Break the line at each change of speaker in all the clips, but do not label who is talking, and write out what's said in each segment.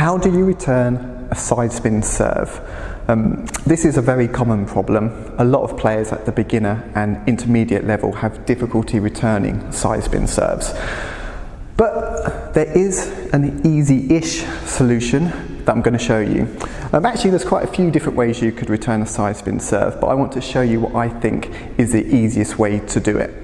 How do you return a side spin serve? This is a very common problem. A lot of players at the beginner and intermediate level have difficulty returning side spin serves. But there is an easy-ish solution that I'm going to show you. Actually, there's quite a few different ways you could return a side spin serve, but I want to show you what I think is the easiest way to do it.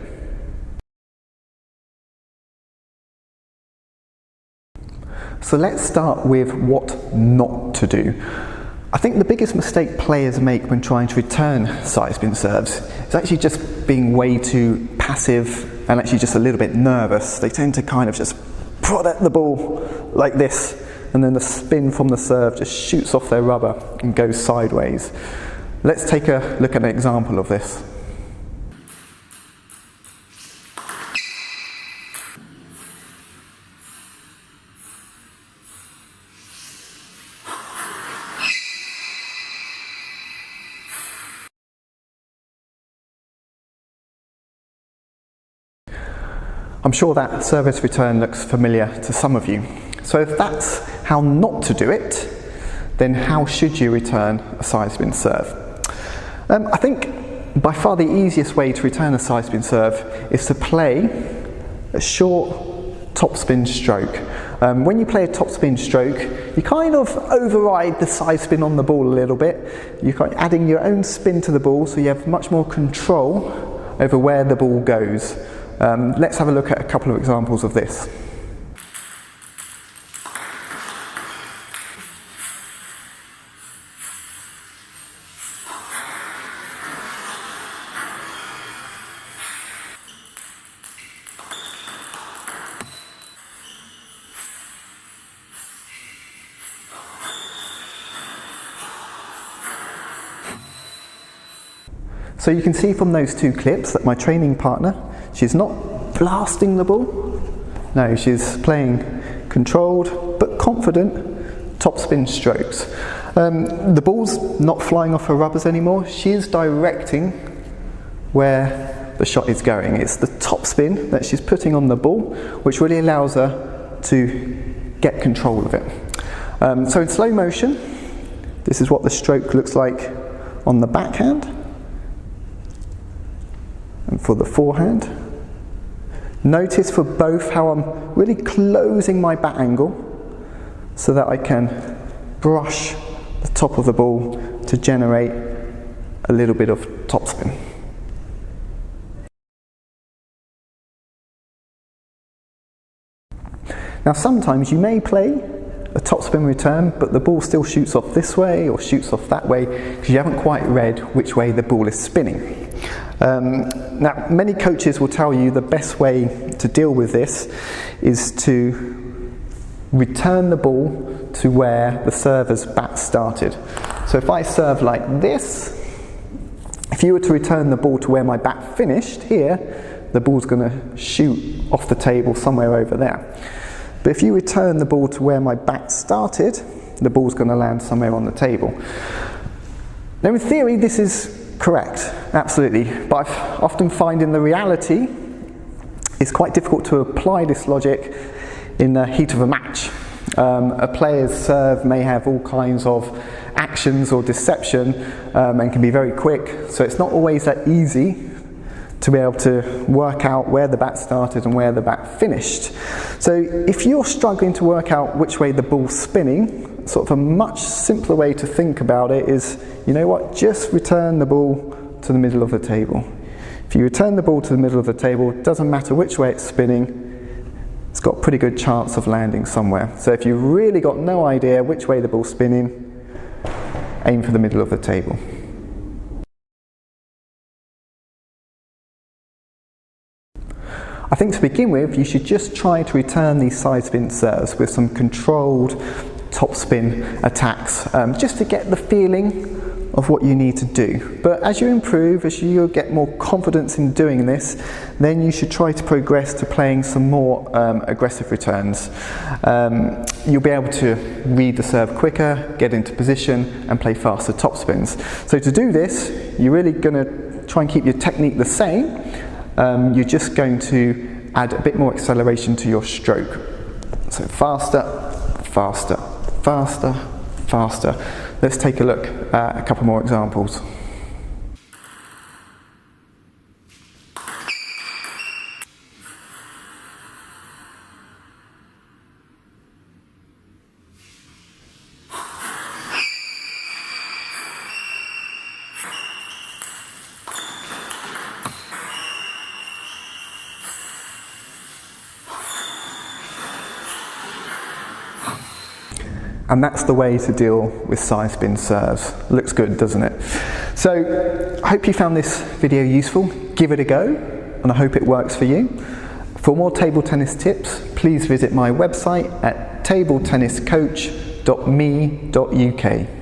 So let's start with what not to do. I think the biggest mistake players make when trying to return side spin serves is actually just being way too passive and actually just a little bit nervous. They tend to kind of just prod at the ball like this, and then the spin from the serve just shoots off their rubber and goes sideways. Let's take a look at an example of this. I'm sure that service return looks familiar to some of you. So if that's how not to do it, then how should you return a side spin serve? I think by far the easiest way to return a side spin serve is to play a short topspin stroke. When you play a topspin stroke, you kind of override the side spin on the ball a little bit. You're kind of adding your own spin to the ball, so you have much more control over where the ball goes. Let's have a look at a couple of examples of this. So you can see from those two clips that my training partner, she's not blasting the ball. No, she's playing controlled but confident topspin strokes. The ball's not flying off her rubbers anymore. She is directing where the shot is going. It's the topspin that she's putting on the ball, which really allows her to get control of it. So in slow motion, this is what the stroke looks like on the backhand. And for the forehand, notice for both how I'm really closing my bat angle so that I can brush the top of the ball to generate a little bit of topspin. Now sometimes you may play a topspin return, but the ball still shoots off this way or shoots off that way because you haven't quite read which way the ball is spinning. Now, many coaches will tell you the best way to deal with this is to return the ball to where the server's bat started. So if I serve like this, if you were to return the ball to where my bat finished here, the ball's going to shoot off the table somewhere over there. But if you return the ball to where my bat started, the ball's going to land somewhere on the table. Now in theory this is correct, absolutely, but I often find in the reality it's quite difficult to apply this logic in the heat of a match. A player's serve may have all kinds of actions or deception and can be very quick, so it's not always that easy to be able to work out where the bat started and where the bat finished. So if you're struggling to work out which way the ball's spinning, sort of a much simpler way to think about it is, you know what, just return the ball to the middle of the table. If you return the ball to the middle of the table, it doesn't matter which way it's spinning, it's got a pretty good chance of landing somewhere. So if you've really got no idea which way the ball's spinning, aim for the middle of the table. I think to begin with, you should just try to return these side spin serves with some controlled topspin attacks, just to get the feeling of what you need to do. But as you improve, as you get more confidence in doing this, then you should try to progress to playing some more aggressive returns. You'll be able to read the serve quicker, get into position and play faster topspins. So to do this, you're really going to try and keep your technique the same. You're just going to add a bit more acceleration to your stroke. So faster, faster, faster, faster. Let's take a look at a couple more examples. And that's the way to deal with side spin serves. Looks good, doesn't it? So, I hope you found this video useful. Give it a go, and I hope it works for you. For more table tennis tips, please visit my website at tabletenniscoach.me.uk.